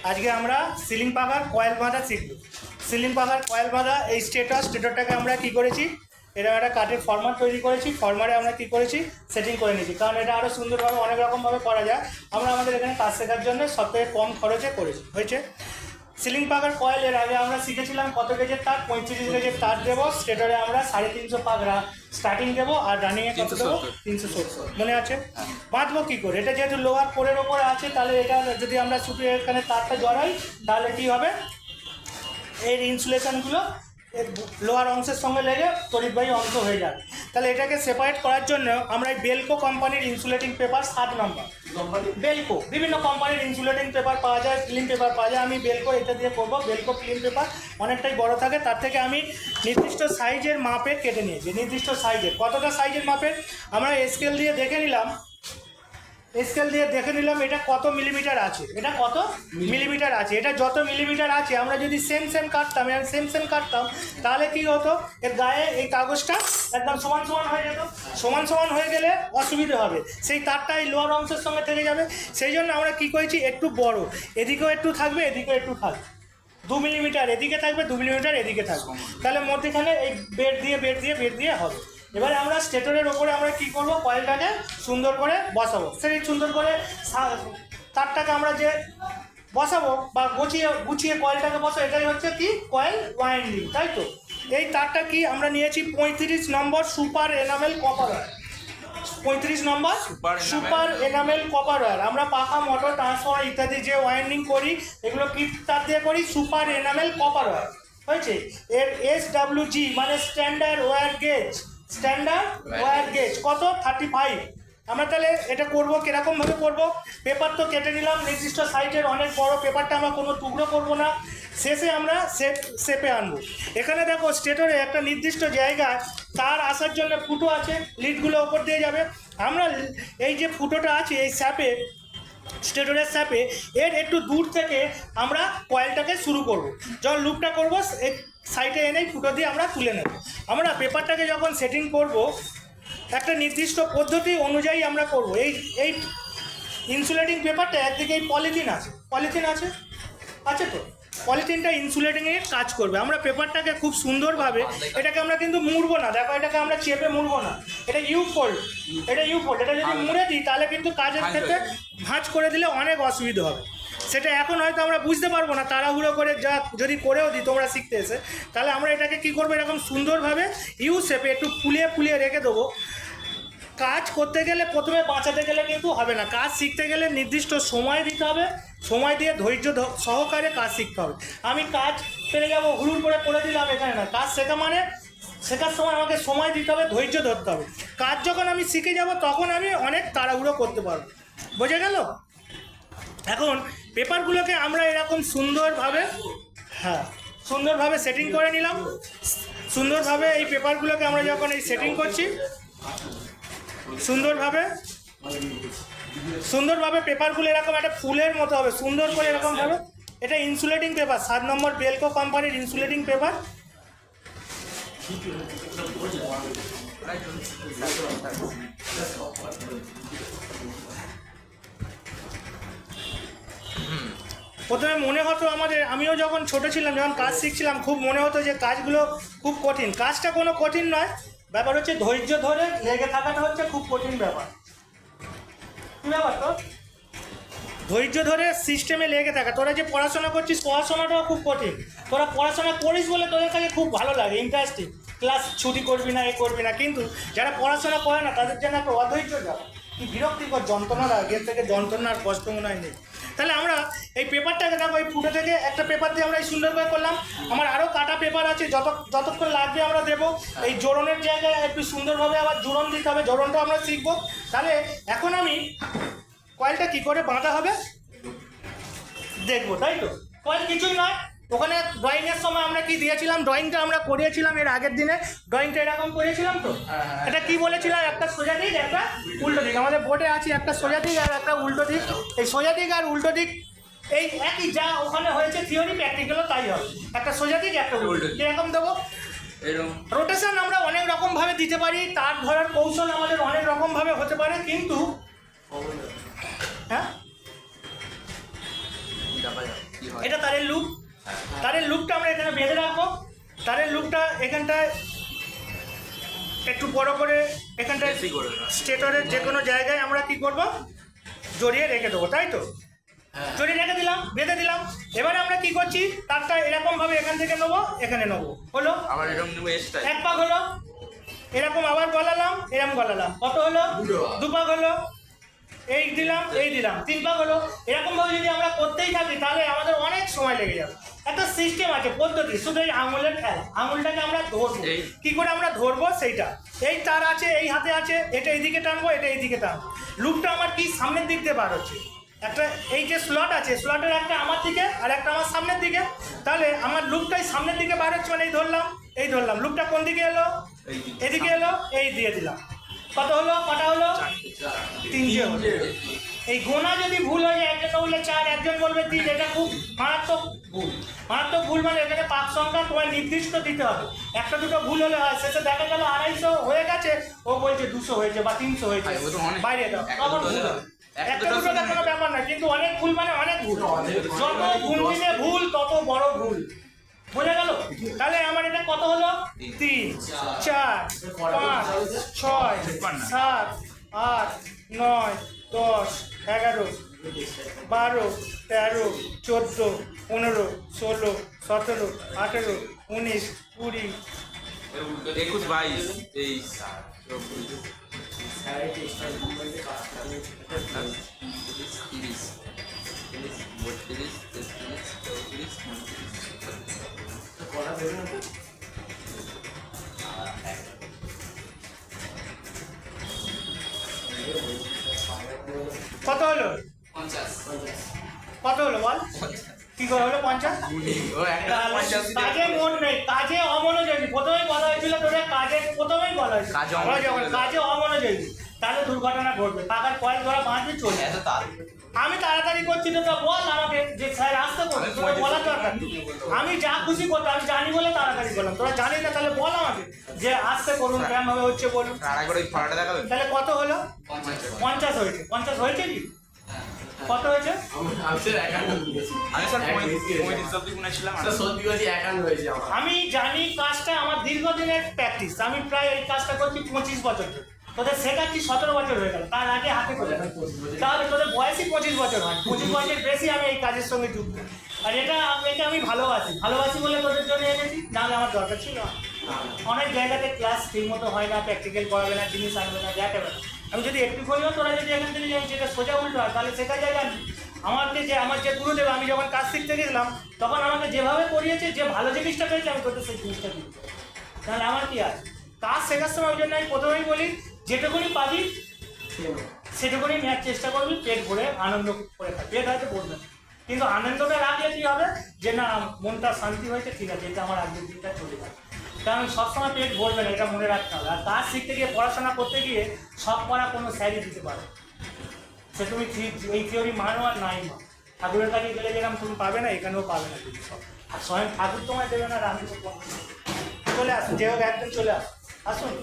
আজকে আমরা সিলিং পাখার কয়েল বাঁধা শিখব। সিলিং পাখার কয়েল বাঁধা এই স্টেটরটাকে আমরা কি করেছি, এটা একটা কাঠের ফরমাট তৈরি করেছি। ফরমাটে আমরা কি করেছি, সেটিং করে নিয়েছি, কারণ এটা আরও সুন্দরভাবে অনেক রকমভাবে করা যায়। আমরা আমাদের এখানে কাজ শেখার জন্য সবথেকে কম খরচে করেছি হয়েছে। সিলিং পাখার কয়েলের আগে আমরা শিখেছিলাম কত গেজের তার, 35 গেজের তার দেবো। স্টেটরে আমরা 350 পাখরা স্টার্টিং দেবো, আর রানিংয়ে কত দেবো, 370। মনে আছে? বাঁধবো কী করে? এটা যেহেতু লোহার কোরের ওপরে আছে, তাহলে এটা যদি আমরা শুধু এখানে তারটা জড়াই, তাহলে কী হবে, এর ইনসুলেশনগুলো লোহার অংশের সঙ্গে লেগে তড়িৎবাহী অংশ হয়ে যায়। তাহলে এটাকে সেপারেট করার জন্য আমরা এই বেলকো কোম্পানির ইনসুলেটিং পেপার 7 নম্বর, বেলকো বিভিন্ন কোম্পানির ইনসুলেটিং পেপার পাওয়া যায়, ফিল্ম পেপার পাওয়া যায়। আমি বেলকো এটা দিয়ে করবো। বেলকো ফিল্ম পেপার অনেকটাই বড় থাকে, তার থেকে আমি নির্দিষ্ট সাইজের মাপের কেটে নিয়েছি। নির্দিষ্ট সাইজের কতটা সাইজের মাপের আমরা স্কেল দিয়ে দেখে নিলাম, এটা কত মিলিমিটার আছে, এটা কত মিলিমিটার আছে। এটা যত মিলিমিটার আছে আমরা যদি সেম কাটতাম, তাহলে কি হতো, এর গায়ে এই কাগজটা একদম সমান হয়ে যেত। সমান হয়ে গেলে অসুবিধা হবে, সেই তারটা এই লোয়ার অংশের সঙ্গে থেকে যাবে। সেই জন্য আমরা কি করেছি, একটু বড়, এদিকেও একটু থাকবে, এদিকেও একটু থাকবে, 2 মিলিমিটার এদিকে থাকবে, 2 মিলিমিটার এদিকে থাকবে। তাহলে মধ্যেখানে এই বেড দিয়ে হবে। এবারে আমরা স্টেটরের ওপরে আমরা কি করব, কয়েলটাকে সুন্দর করে বসাবো। সেই সুন্দর করে তারটাকে আমরা যে বসাবো বা গুছিয়ে কয়েলটাকে বসাবো, এটাই হচ্ছে কি কয়েল ওয়াইন্ডিং, তাই তো? এই তারটা কি আমরা নিয়েছি 35 নম্বর সুপার এনামেল কপার ওয়্যার। 35 নম্বর সুপার এনামেল কপার ওয়্যার। আমরা পাখা, মোটর, ট্রান্সফর্মার ইত্যাদি যে ওয়াইন্ডিং করি, এগুলো কি তার দিয়ে করি, সুপার এনামেল কপার ওয়্যার হয়েছে। এর SWG মানে স্ট্যান্ডার্ড ওয়্যার গেজ কত, 35। আমরা তাহলে এটা করবো কীরকমভাবে করবো, পেপার তো কেটে নিলাম নির্দিষ্ট সাইজের, অনেক বড় পেপারটা আমরা কোনো টুকরো করবো না, শেষে আমরা শেপে আনবো। এখানে দেখো স্টেটরে একটা নির্দিষ্ট জায়গায় তার আসার জন্য ফুটো আছে, লিডগুলো ওপর দিয়ে যাবে। আমরা এই যে ফুটোটা আছে এই স্টেটরের স্যাপে এর একটু দূর থেকে আমরা কয়েলটাকে শুরু করব। যখন লুপটা করবো সাইডে এনেই ফুটো দিয়ে আমরা তুলে নেব। আমরা পেপারটাকে যখন সেটিং করব একটা নির্দিষ্ট পদ্ধতি অনুযায়ী আমরা করব। এই ইনসুলেটিং পেপারটা একদিকে এই পলিথিন আছে তো, পলিথিনটা ইনসুলেটিংয়ের কাজ করবে। আমরা পেপারটাকে খুব সুন্দরভাবে, এটাকে আমরা কিন্তু মুড়বো না, দেখো এটাকে আমরা চেপে মুড়বো না, এটা ইউ ফোল্ড, এটা যদি মুড়ে দিই তাহলে কিন্তু কাজের ক্ষেত্রে ভাঁজ করে দিলে অনেক অসুবিধা হবে। সেটা এখন হয়তো আমরা বুঝতে পারবো না, তাড়াহুড়ো করে যা যদি করেও দিই তোমরা শিখতে এসে, তাহলে আমরা এটাকে কী করবো, এরকম সুন্দরভাবে ইউ শেপে একটু ফুলিয়ে রেখে দেবো। কাজ করতে গেলে প্রথমে বাঁচাতে গেলে কিন্তু হবে না, কাজ শিখতে গেলে নির্দিষ্ট সময় দিতে হবে, সময় দিয়ে ধৈর্য সহকারে কাজ শিখতে হবে। আমি কাজ পেরে যাবো, হুড়ুর করে দিলাম, এখানে না। কাজ শেখার সময় আমাকে সময় দিতে হবে, ধৈর্য ধরতে হবে। কাজ যখন আমি শিখে যাব তখন আমি অনেক তাড়াহুড়ো করতে পারবো। বোঝা গেল? এখন পেপারগুলোকে আমরা এরকম সুন্দরভাবে সেটিং করে নিলাম। সুন্দরভাবে এই পেপারগুলোকে আমরা যখন এই সেটিং করছি, সুন্দরভাবে পেপারগুলো এরকম একটা ফুলের মতো হবে, সুন্দর করে এরকমভাবে। এটা ইনসুলেটিং পেপার, 7 নম্বর বেলকো কোম্পানির ইনসুলেটিং পেপার। প্রথমে মনে হতো আমিও যখন ছোটো ছিলাম, যখন কাজ শিখছিলাম, খুব মনে হতো যে কাজগুলো খুব কঠিন। কাজটা কোনো কঠিন নয়, ব্যাপার হচ্ছে ধৈর্য ধরে লেগে থাকাটা হচ্ছে খুব কঠিন ব্যাপার। কী ব্যাপার তো, ধৈর্য ধরে সিস্টেমে লেগে থাকা। তোরা যে পড়াশোনা করছিস, পড়াশোনাটাও খুব কঠিন। তোরা পড়াশোনা করিস বলে তোদের কাছে খুব ভালো লাগে, ইন্টারেস্টিং, ক্লাস ছুটি করবি না, করবি না। কিন্তু যারা পড়াশোনা করে না তাদের জন্য একটা অধৈর্য যাবে, কি বিরক্তিকর যন্ত্রণা, আগের থেকে যন্ত্রণার কষ্ট মনে হয় নেই। তাহলে আমরা এই পেপারটাকে দেখো, এই ফুটো থেকে একটা পেপার দিয়ে আমরা এই সুন্দর করে করলাম। আমার আরও কাটা পেপার আছে, যতক্ষণ লাগবে আমরা দেবো। এই জোড়নের জায়গায় একটু সুন্দরভাবে আবার জোড়ন দিতে হবে, জোড়নটা আমরা শিখবো। তাহলে এখন আমি কয়েলটা কী করে বাঁধা হবে দেখবো, তাই তো? কয়েল কিছুই নয়, ওখানে ড্রয়িংয়ের সময় আমরা কি দিয়েছিলাম, ড্রয়িংটা আমরা করিয়েছিলাম এর আগের দিনে। ড্রয়িংটা এরকম করিয়েছিলাম তো, এটা কি বলেছিলাম, একটা সোজা দিক একটা উল্টো দিক। আমাদের বোর্ডে আছে একটা সোজা দিক আর একটা উল্টো দিক। এই সোজা দিক আর উল্টো দিক এই একই, যা ওখানে হয়েছে থিওরি, প্র্যাকটিক্যালও তাই হবে। একটা সোজা দিক একটা উল্টো দিক, এরকম দেবো। রোটেশন আমরা অনেক রকমভাবে দিতে পারি, তার ধরার কৌশল আমাদের অনেক রকমভাবে হতে পারে, কিন্তু হ্যাঁ এটা তারের লুপ। তারের লুপটা আমরা এখানে বেঁধে রাখবো। তারের লুপটা এখানটায় একটু বড় করে এখানটায় স্টেটরের যে কোনো জায়গায় আমরা কি করব, জড়িয়ে রেখে দেবো, তাই তো? জড়িয়ে রেখে দিলাম, বেঁধে দিলাম। এবারে আমরা কি করছি, তারটা এরকমভাবে এখান থেকে নেবো, এখানে নেবো, হলো এক পাক হলো। এরকম আবার গলালাম, এরকম গলালাম, কত হলো? 2 পাক হলো। এই দিলাম, এই দিলাম, 3 পাক হলো। এরকমভাবে যদি আমরা করতেই থাকি তাহলে আমাদের অনেক সময় লেগে যাবে। একটা সিস্টেম আছে, পদ্ধতি, শুধু এই আঙুলের খেলা। আঙুলটাকে আমরা ধরবো, কি করে আমরা ধরবো সেইটা। এই তার আছে, এই হাতে আছে, এটা এইদিকে টানবো, এটা এইদিকে টানবো। লুপটা আমার কি সামনের দিক দিয়ে বার হচ্ছে। একটা এই যে স্লট আছে, স্লটের একটা আমার দিকে আর একটা আমার সামনের দিকে। তাহলে আমার লুপটাই সামনের দিকে বার হচ্ছে, মানে এই ধরলাম, এই ধরলাম। লুপটা কোন দিকে এলো? এদিকে এলো, এই দিয়ে দিলাম। কত হলো? কটা হলো? 3টে হলো। এই গোনা যদি ভুল হয়ে যায়, একজন বললে 4, একজন বলবে 3, এটা খুব মারাত্মক ভুল। মারাত্মক ভুল মানে এখানে পাক সংখ্যা তোমার নির্দিষ্ট দিতে হবে। একটা দুটো ভুল হলে হয়, শেষে দেখা গেল 250 হয়ে গেছে, ও বলছে 200 হয়েছে বা 300 হয়েছে, বাইরে দাও, তখন ভুল হবে। একটা দুটো কোনো ব্যাপার না, কিন্তু অনেক ভুল মানে অনেক ভুল। যত গুনবিনে ভুল তত বড় ভুল, বোঝা গেল? তাহলে আমার এটা কত হলো? 3, 4, 5, 6, 7, 8, 9, 10, 11, 12, 13, 14, 15, 16, 17, 18, 19, 20, 21, 22, 23, কত হলো? 50, কত হলো বল? কি করে হলো 50? কাজে মন নেই, কাজে অমনোযোগী। প্রথমেই বলা হয়েছিল তোদের কাজে, প্রথমেই বলা হয়েছিল কাজে অমনোযোগী, তাহলে দুর্ঘটনা ঘটবে। টাকার কয়েল ধরা বাঁধবে, চলে। আমি তাড়াতাড়ি করছি তো, তা বল আমাকে যে স্যার আসতে করবে, তোরা বলার দরকার। আমি যা খুশি করতে, আমি জানি বলে তাড়াতাড়ি করলাম। তোরা জানিস না, তাহলে বল আমাকে যে আসতে করুন, কেমন ভাবে হচ্ছে বলুন। তাহলে কত হলো? 50 হয়েছে। 50 হয়েছে কি? কত হয়েছে? আমি জানি কাজটা আমার দীর্ঘদিনের প্র্যাকটিস। আমি প্রায় এই কাজটা করছি 25 বছর ধরে। তোদের শেখাচ্ছি 17 বছর হয়ে গেল, তার আগে হাতে করে। তাহলে তোদের বয়সই 25 বছর হয়, 25 বছরের বেশি আমি এই কাজের সঙ্গে যুক্ত। আর এটা আমি ভালোবাসি বলে তোদের জন্য এনেছি, নাহলে আমার দরকার ছিল না। অনেক জায়গাতে ক্লাস ঠিক মতো হয় না, প্র্যাকটিক্যাল করাবে না, জিনিস আনবে না, দেখাবে না। আমি যদি একটু করিও, তোরা যদি এখান থেকে যেটা সোজা উল্টো হয়, তাহলে শেখা যায় না। আমার যে গুরুদেব, আমি যখন কাজ শিখতে গেছিলাম তখন আমাকে যেভাবে করিয়েছে, যে ভালো জিনিসটা পেয়েছে আমি তোদের সেই জিনিসটা দিই। তাহলে আমার কি আছে? কাজ শেখার সময় ওই জন্য আমি প্রথমেই বলি, যেটুকুনি পাবি সেটুকুনি নেওয়ার চেষ্টা করবি, পেট ভরে আনন্দ করে থাকবি। পেট হয়তো বলবে, কিন্তু আনন্দটা রাখলে কি হবে, যে না মনটা শান্তি হয়েছে, ঠিক আছে, এটা আমার আগের দিনটা চলে যাবে। কারণ সবসময় পেট ভরবে না, এটা মনে রাখতে হবে। আর কাজ শিখতে গিয়ে, পড়াশোনা করতে গিয়ে সব পড়া কোনো স্যারই দিতে পারে। সে তুমি এই থিওরি মানো আর নাই মানো, ঠাকুরের কাছে গেলে যেরকম তুমি পাবে না, এখানেও পাবে না তুমি সব। আর স্বয়ং ঠাকুর তোমায় দেবে না, রামকৃষ্ণ চলে আসুন, যেভাবে একদম চলে আসুন।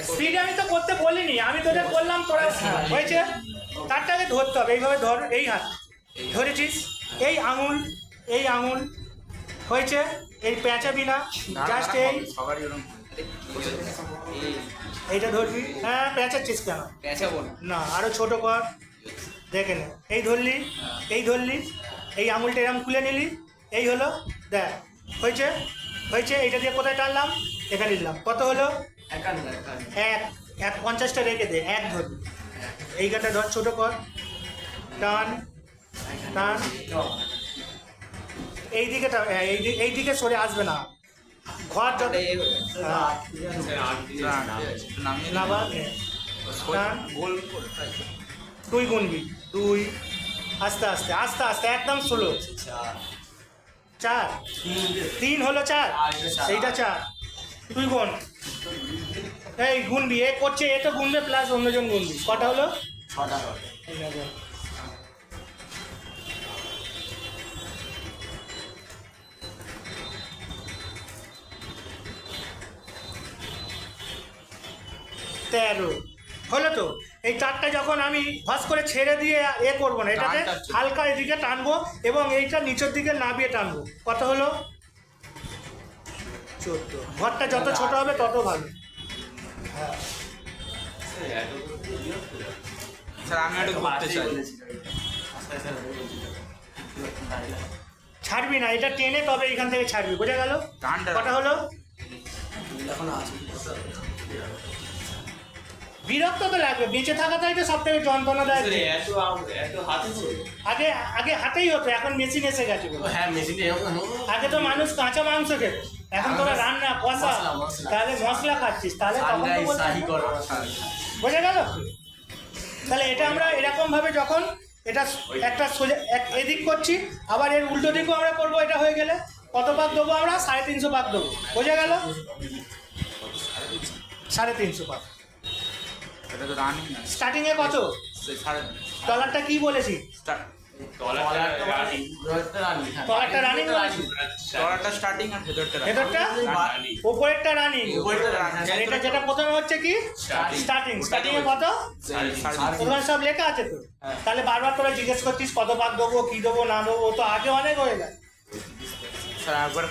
স্পিড আমি তো করতে বলিনি, আমি তোদের বললাম, তোরা হয়েছে। তারটাকে ধরতে হবে, এইভাবে ধর, এই হাত ধরেছিস, এই আঙুল হয়েছে, এই পেঁচাবি না, জাস্ট এইটা ধরবি। হ্যাঁ, পেঁচাচ্ছিস কেন? না, আরো ছোট কর, দেখে নে। এই ধরলি, এই আঙুলটা এরকম খুলে নিলি, এই হলো, দেখ হয়েছে। এইটা দিয়ে কোথায় টানলাম? এখানে নিলাম। কত হলো? 1 50টা রেখে দে, 1 ধরবি। এই গানটা ধর, ছোট কর, টান, এই দিকে সরে আসবে না, ঘর যত তুই গুনবি, 2, আস্তে একদম স্লো। 4, 3 হলো, 4, এইটা 4, তুই গুন, এই গুনবি, এ করছে, এ তো গুনবে প্লাস অন্যজন গুনবি। কটা হলো? 6টা। 13 হলো তো। এই তারটা যখন আমি ভাস করে ছেড়ে দিয়ে করবো না, এটাকে টানটা হচ্ছে। হালকা এদিকে টানবো এবং এইটা নিচের দিকে নামিয়ে টানবো। কত হলো? 14। ঘরটা যত ছোট হবে তত ভালো। স্যার আমি একটু ঘুরতে চাই। ছাড়বি না, এটা টেনে তবে এখান থেকে ছাড়বি, বোঝা গেল? টানটা কটা হলো? বিরক্ত তো লাগবে, বেঁচে থাকাটাই তো সব থেকে যন্ত্রণাদায়ক। আগে আগে হাতেই হতো, এখন মেশিন এসে গেছে বলে। হ্যাঁ মেশিনে আগে তো মানুষ কাঁচা মাংস খেত, এখন তোরা রান্না কষা, মশলা। তাহলে মশলা খাচ্ছিস, তাহলে তখন তো বলতে শাহি হবে। করো বোঝা গেল? তাহলে এটা আমরা এরকম ভাবে যখন এটা একটা সোজা এদিক করছি, আবার এর উল্টো দিকেও আমরা করবো। এটা হয়ে গেলে কত পাক দেবো আমরা? 350 পাক দেবো। বোঝা গেল? 350 পাক। এটা তো রানিং না। স্টার্টিংয়ে কত? সাড়ে ডলারটা কি বলেছি? টলারটা রানিং ডলারটা স্টার্টিং আর ভেতরটা running। ভেতরটা running। উপরেরটা রানিং, উপরেরটা running। এটা যেটা প্রথমে হচ্ছে কি স্টার্টিং। স্টার্টিংয়ে কত? সাড়ে ওখানে সব লেখা আছে তো। তাহলে বারবার তোরা জিজ্ঞেস করছিস কত পাক দেবো, কি দেবো না দেবো, তো আগে অনেক হয়ে গেছে। স্যার একবার